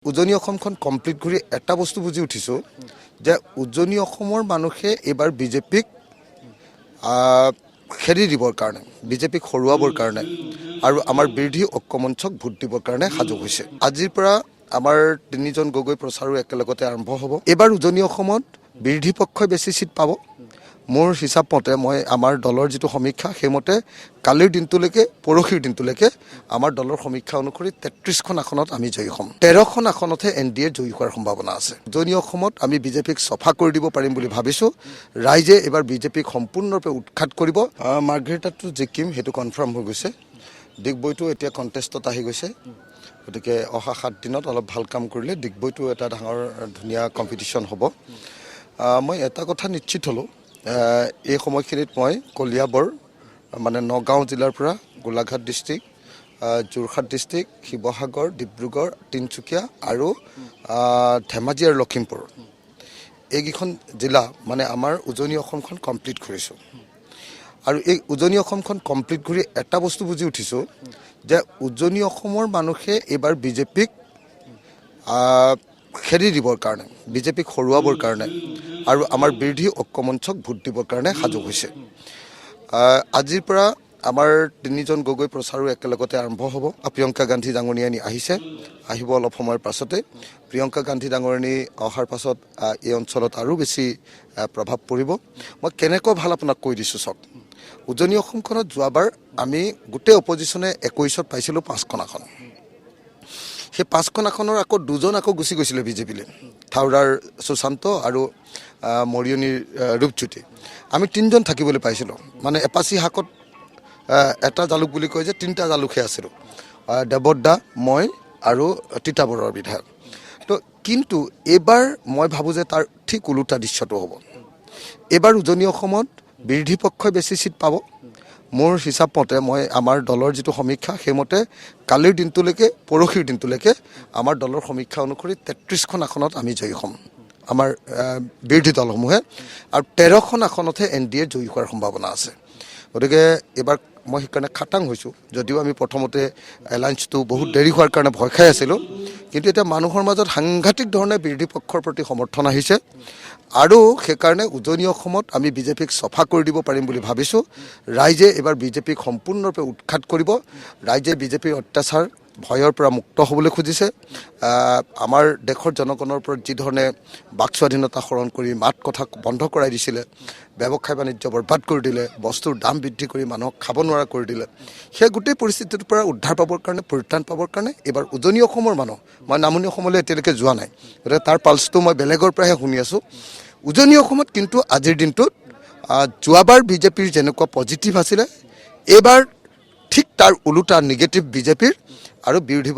উজনি অসমখন কমপ্লিট কৰি এটা বস্তু বুজি উঠিছোঁ যে উজনি অসমৰ মানুহে এবাৰ বিজেপিক খেদি দিবৰ কাৰণে বিজেপিক হৰুৱাবৰ কাৰণে আৰু আমাৰ বিৰোধী ঐক্যমঞ্চক ভোট দিবৰ কাৰণে সাজু হৈছে। আজিৰ পৰা আমাৰ তিনিজন গগৈ প্ৰচাৰো একেলগতে আৰম্ভ হ'ব। এইবাৰ উজনি অসমত বিৰোধী পক্ষই বেছি সিট পাব। মোৰ হিচাপ মতে মই আমাৰ দলৰ যিটো সমীক্ষা সেইমতে কালিৰ দিনটোলৈকে পৰহিৰ দিনটোলৈকে আমাৰ দলৰ সমীক্ষা অনুসৰি ৩৩খন আসনত আমি জয়ী হ'ম। ১৩খন আসনতহে NDA জয়ী হোৱাৰ সম্ভাৱনা আছে। উজনি অসমত আমি বিজেপিক চফা কৰি দিব পাৰিম বুলি ভাবিছোঁ। ৰাইজে এইবাৰ বিজেপিক সম্পূৰ্ণৰূপে উৎখাত কৰিব। মাৰ্ঘেৰিটাতো জিকিম সেইটো কনফাৰ্ম হৈ গৈছে। ডিগবৈটো এতিয়া কণ্টেষ্টত আহি গৈছে। গতিকে অহা ৭ দিনত অলপ ভাল কাম কৰিলে ডিগবৈটো এটা ডাঙৰ ধুনীয়া কম্পিটিশ্যন হ'ব। মই এটা কথা নিশ্চিত হ'লোঁ, এই সময়খিনিত মই কলিয়াবৰ মানে নগাঁও জিলাৰ পৰা গোলাঘাট ডিষ্ট্ৰিক্ট, যোৰহাট ডিষ্ট্ৰিক্ট, শিৱসাগৰ, ডিব্ৰুগড়, তিনিচুকীয়া আৰু ধেমাজি আৰু লখিমপুৰ এইকেইখন জিলা মানে আমাৰ উজনি অসমখন কমপ্লিট কৰিছোঁ। আৰু এই উজনি অসমখন কমপ্লিট কৰি এটা বস্তু বুজি উঠিছোঁ যে উজনি অসমৰ মানুহে এইবাৰ বিজেপিক খেদি দিবৰ কাৰণে বিজেপিক হৰুৱাবৰ কাৰণে আৰু আমাৰ বিৰোধী ঐক্যমঞ্চক ভোট দিবৰ কাৰণে সাজু হৈছে। আজিৰ পৰা আমাৰ তিনিজন গগৈ প্ৰচাৰো একেলগতে আৰম্ভ হ'ব। প্ৰিয়ংকা গান্ধী ডাঙৰীয়ানী আহিব অলপ সময়ৰ পাছতে। প্ৰিয়ংকা গান্ধী ডাঙৰীয়ানী অহাৰ পাছত এই অঞ্চলত আৰু বেছি প্ৰভাৱ পৰিব। মই কেনেকৈ ভাল আপোনাক কৈ দিছোঁ চাওক। উজনি অসমখনত যোৱাবাৰ আমি গোটেই অপজিশ্যনে 21ত পাইছিলোঁ 5খন আসন। সেই 5খন আসনৰ আকৌ দুজন গুচি গৈছিলে বিজেপিলৈ, থাউৰাৰ সুশান্ত আৰু মৰিয়নিৰ ৰূপজ্যোতি। আমি 3জন থাকিবলৈ পাইছিলোঁ। মানে এপাচি শাকত এটা জালুক বুলি কয় যে 3টা জালুকহে আছিলোঁ, দেৱদা, মই আৰু তিতাবৰৰ বিধায়ক। তো কিন্তু এইবাৰ মই ভাবোঁ যে তাৰ ঠিক ওলোটা দৃশ্যটো হ'ব। এইবাৰ উজনি অসমত বিৰোধী পক্ষই বেছি সিট পাব। মোৰ হিচাপ মতে মই আমাৰ দলৰ যিটো সমীক্ষা সেইমতে কালিৰ দিনটোলৈকে পৰহিৰ দিনটোলৈকে আমাৰ দলৰ সমীক্ষা অনুসৰি ৩৩খন আসনত আমি জয়ী হ'ম, আমাৰ বিৰোধী দলসমূহে। আৰু 13খন আসনতহে NDA জয়ী হোৱাৰ সম্ভাৱনা আছে। গতিকে এইবাৰ মই সেইকাৰণে খাটাং হৈছোঁ। যদিও আমি প্ৰথমতে এলায়েন্সটো বহুত দেৰি হোৱাৰ কাৰণে ভয় খাই আছিলোঁ, কিন্তু এতিয়া মানুহৰ মাজত সাংঘাতিক ধৰণে বিৰোধী পক্ষৰ প্ৰতি সমৰ্থন আহিছে। আৰু সেইকাৰণে উজনি অসমত আমি বিজেপিক চফা কৰি দিব পাৰিম বুলি ভাবিছোঁ। ৰাইজে এইবাৰ বিজেপিক সম্পূৰ্ণৰূপে উৎখাত কৰিব। ৰাইজে বিজেপিৰ অত্যাচাৰ ভয়ৰ পৰা মুক্ত হ'বলৈ খুজিছে। আমাৰ দেশৰ জনগণৰ ওপৰত যিধৰণে বাক স্বাধীনতা হৰণ কৰি মাত কথা বন্ধ কৰাই দিছিলে, ব্যৱসায় বাণিজ্য বৰবাদ কৰি দিলে, বস্তুৰ দাম বৃদ্ধি কৰি মানুহক খাব নোৱাৰা কৰি দিলে, সেই গোটেই পৰিস্থিতিটোৰ পৰা উদ্ধাৰ পাবৰ কাৰণে পৰিত্ৰাণ পাবৰ কাৰণে এইবাৰ উজনি অসমৰ মানুহ, মই নামনি অসমলৈ এতিয়ালৈকে যোৱা নাই, গতিকে তাৰ পালচটো মই বেলেগৰ পৰাহে শুনি আছোঁ। উজনি অসমত কিন্তু আজিৰ দিনটোত যোৱাবাৰ বিজেপিৰ যেনেকুৱা পজিটিভ আছিলে, এইবাৰ ঠিক তাৰ ওলোটা নিগেটিভ বিজেপিৰ আৰু বিৰোধী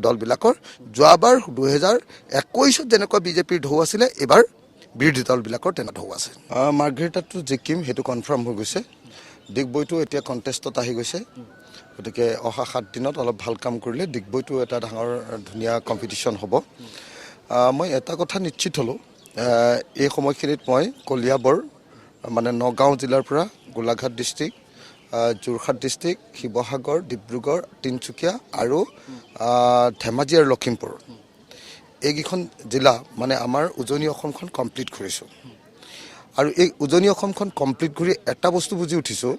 দলবিলাকৰ। যোৱাবাৰ 2021ত যেনেকুৱা বিজেপিৰ ঢৌ আছিলে, এইবাৰ বিৰোধী দলবিলাকৰ তেনে ঢৌ আছে। মাৰ্ঘেৰিটাতো জিকিম সেইটো কনফাৰ্ম হৈ গৈছে। ডিগবৈটো এতিয়া কণ্টেষ্টত আহি গৈছে। গতিকে অহা 7 দিনত অলপ ভাল কাম কৰিলে ডিগবৈটো এটা ডাঙৰ ধুনীয়া কম্পিটিশ্যন হ'ব। মই এটা কথা নিশ্চিত হ'লোঁ, এই সময়খিনিত মই কলিয়াবৰ মানে নগাঁও জিলাৰ পৰা গোলাঘাট ডিষ্ট্ৰিক্ট, যোৰহাট ডিষ্ট্ৰিক্ট, শিৱসাগৰ, ডিব্ৰুগড়, তিনিচুকীয়া আৰু ধেমাজি আৰু লখিমপুৰ এইকেইখন জিলা মানে আমাৰ উজনি অসমখন কমপ্লিট কৰিছোঁ। আৰু এই উজনি অসমখন কমপ্লিট কৰি এটা বস্তু বুজি উঠিছোঁ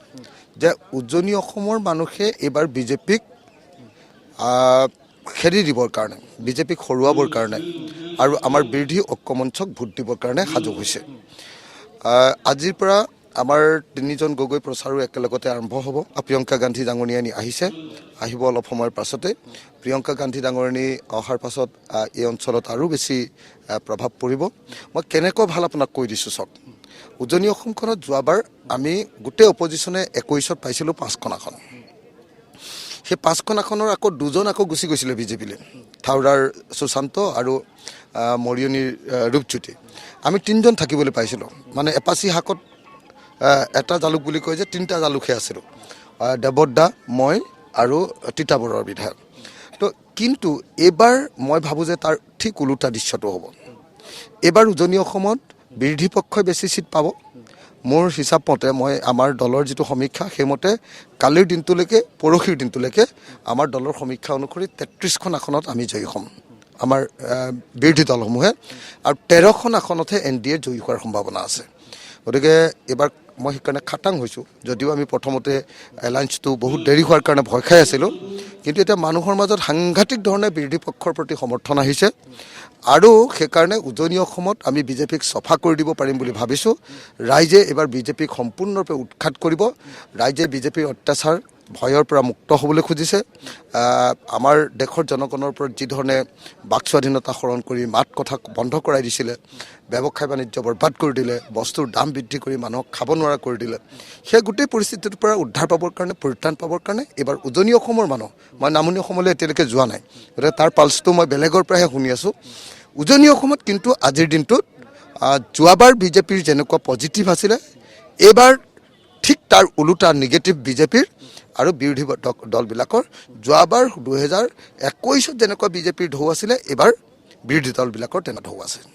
যে উজনি অসমৰ মানুহে এইবাৰ বিজেপিক খেদি দিবৰ কাৰণে বিজেপিক হৰুৱাবৰ কাৰণে আৰু আমাৰ বিৰোধী ঐক্যমঞ্চক ভোট দিবৰ কাৰণে সাজু হৈছে। আজিৰ পৰা আমাৰ তিনিজন গগৈ প্ৰচাৰো একেলগতে আৰম্ভ হ'ব। প্ৰিয়ংকা গান্ধী ডাঙৰীয়ানী আহিব অলপ সময়ৰ পাছতে। প্ৰিয়ংকা গান্ধী ডাঙৰীয়ানী অহাৰ পাছত এই অঞ্চলত আৰু বেছি প্ৰভাৱ পৰিব। মই কেনেকৈ ভাল আপোনাক কৈ দিছোঁ চাওক। উজনি অসমখনত যোৱাবাৰ আমি গোটেই অপজিশ্যনে 21ত পাইছিলোঁ 5খন আসন। সেই 5খন আসনৰ আকৌ দুজন গুচি গৈছিলে বিজেপিলৈ, থাউৰাৰ সুশান্ত আৰু মৰিয়নিৰ ৰূপজ্যোতি। আমি 3জন থাকিবলৈ পাইছিলোঁ। মানে এপাচি শাকত এটা জালুক বুলি কয় যে 3টা জালুকহে আছিলোঁ, দেৱদা, মই আৰু তিতাবৰৰ বিধায়ক। তো কিন্তু এইবাৰ মই ভাবোঁ যে তাৰ ঠিক ওলোটা দৃশ্যটো হ'ব। এইবাৰ উজনি অসমত বিৰোধী পক্ষই বেছি সিট পাব। মোৰ হিচাপ মতে মই আমাৰ দলৰ যিটো সমীক্ষা সেইমতে কালিৰ দিনটোলৈকে পৰহিৰ দিনটোলৈকে আমাৰ দলৰ সমীক্ষা অনুসৰি ৩৩খন আসনত আমি জয়ী হ'ম, আমাৰ বিৰোধী দলসমূহে আৰু 13খন আসনতহে NDA জয়ী হোৱাৰ সম্ভাৱনা আছে গতিকে এইবাৰ মই সেইকাৰণে খাটাং হৈছোঁ যদিও আমি প্ৰথমতে এলায়েন্সটো বহুত দেৰি হোৱাৰ কাৰণে ভয় খাই আছিলোঁ কিন্তু এতিয়া মানুহৰ মাজত সাংঘাতিক ধৰণে বিৰোধী পক্ষৰ প্ৰতি সমৰ্থন আহিছে আৰু সেইকাৰণে উজনি অসমত আমি বিজেপিক চফা কৰি দিব পাৰিম বুলি ভাবিছোঁ ৰাইজে এইবাৰ বিজেপিক সম্পূৰ্ণৰূপে উৎখাত কৰিব ৰাইজে বিজেপিৰ অত্যাচাৰ ভয়ৰ পৰা মুক্ত হ'বলৈ খুজিছে আমাৰ দেশৰ জনগণৰ ওপৰত যি ধৰণে বাক স্বাধীনতা হৰণ কৰি মাত কথা বন্ধ কৰাই দিছিলে ব্যৱসায় বাণিজ্য বৰবাদ কৰি দিলে বস্তুৰ দাম বৃদ্ধি কৰি মানুহক খাব নোৱাৰা কৰি দিলে সেই গোটেই পৰিস্থিতিটোৰ পৰা উদ্ধাৰ পাবৰ কাৰণে পৰিত্ৰাণ পাবৰ কাৰণে এইবাৰ উজনি অসমৰ মানুহ মই নামনি অসমলৈ এতিয়ালৈকে যোৱা নাই গতিকে তাৰ পালচটো মই বেলেগৰ পৰাহে শুনি আছোঁ উজনি অসমত কিন্তু আজিৰ দিনটোত যোৱাবাৰ বিজেপিৰ যেনেকুৱা পজিটিভ আছিলে এইবাৰ ঠিক তাৰ ওলোটা নিগেটিভ বিজেপিৰ আৰু বিৰোধী দলবিলাকৰ যোৱাবাৰ 2021ত যেনেকুৱা বিজেপিৰ ঢৌ আছিলে এইবাৰ বিৰোধী দলবিলাকৰ তেনে ঢৌ আছে